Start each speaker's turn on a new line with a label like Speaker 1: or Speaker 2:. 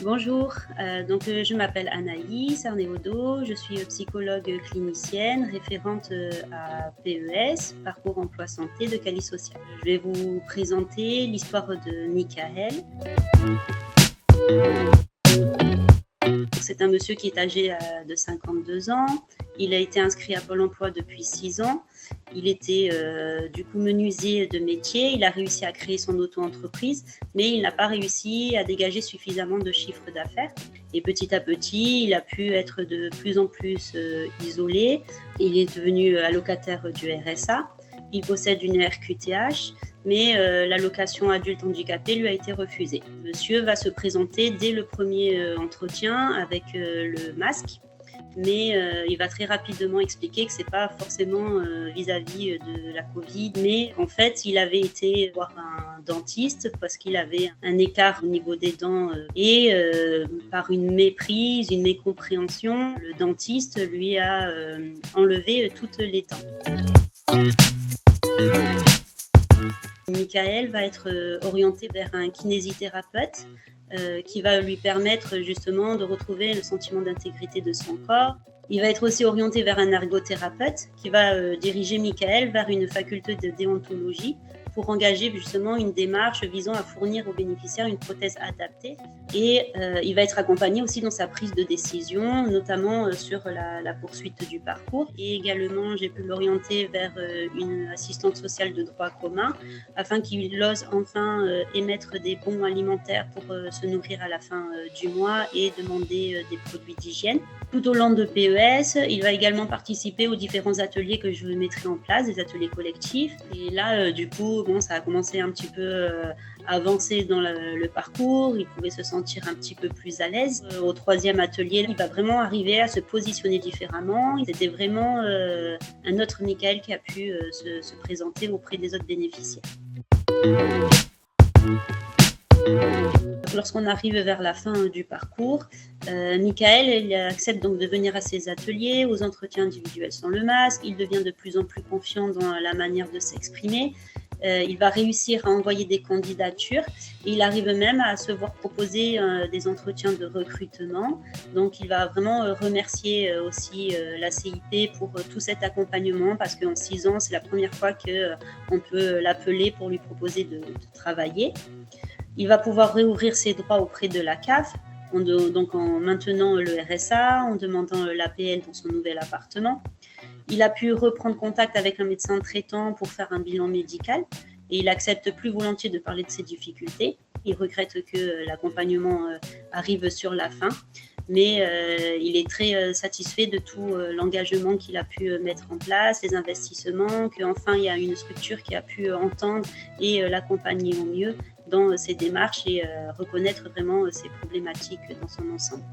Speaker 1: Bonjour, je m'appelle Anaïs Arnéodo, je suis psychologue clinicienne, référente à PES, Parcours Emploi Santé de Cali Social. Je vais vous présenter l'histoire de Michael. C'est un monsieur qui est âgé de 52 ans. Il a été inscrit à Pôle emploi depuis 6 ans. Il était menuisier de métier. Il a réussi à créer son auto-entreprise, mais il n'a pas réussi à dégager suffisamment de chiffre d'affaires. Et petit à petit, il a pu être de plus en plus isolé. Il est devenu allocataire du RSA. Il possède une RQTH, mais l'allocation adulte handicapé lui a été refusée. Monsieur va se présenter dès le premier entretien avec le masque, mais il va très rapidement expliquer que c'est pas forcément vis-à-vis de la Covid, mais en fait il avait été voir un dentiste parce qu'il avait un écart au niveau des dents et par une méprise, une mécompréhension, le dentiste lui a enlevé toutes les dents. Michael va être orienté vers un kinésithérapeute qui va lui permettre justement de retrouver le sentiment d'intégrité de son corps. Il va être aussi orienté vers un ergothérapeute qui va diriger Michael vers une faculté de déontologie pour engager justement une démarche visant à fournir aux bénéficiaires une prothèse adaptée. Et il va être accompagné aussi dans sa prise de décision, notamment sur la poursuite du parcours. Et également, j'ai pu l'orienter vers une assistante sociale de droit commun afin qu'il ose enfin émettre des bons alimentaires pour se nourrir à la fin du mois et demander des produits d'hygiène. Tout au long de PES, il va également participer aux différents ateliers que je mettrai en place, des ateliers collectifs. Et là, ça a commencé un petit peu à avancer dans le parcours. Il pouvait se sentir un petit peu plus à l'aise. Au troisième atelier, il va vraiment arriver à se positionner différemment. C'était vraiment un autre Michael qui a pu se présenter auprès des autres bénéficiaires. Lorsqu'on arrive vers la fin du parcours, Michael il accepte donc de venir à ses ateliers, aux entretiens individuels sans le masque. Il devient de plus en plus confiant dans la manière de s'exprimer. Il va réussir à envoyer des candidatures et il arrive même à se voir proposer des entretiens de recrutement. Donc il va vraiment remercier aussi la CIP pour tout cet accompagnement parce qu'en 6 ans, c'est la première fois qu'on peut l'appeler pour lui proposer de travailler. Il va pouvoir réouvrir ses droits auprès de la CAF, donc en maintenant le RSA, en demandant l'APL dans son nouvel appartement. Il a pu reprendre contact avec un médecin traitant pour faire un bilan médical et il accepte plus volontiers de parler de ses difficultés. Il regrette que l'accompagnement arrive sur la fin, mais il est très satisfait de tout l'engagement qu'il a pu mettre en place, les investissements, qu'enfin il y a une structure qui a pu entendre et l'accompagner au mieux dans ses démarches et reconnaître vraiment ses problématiques dans son ensemble.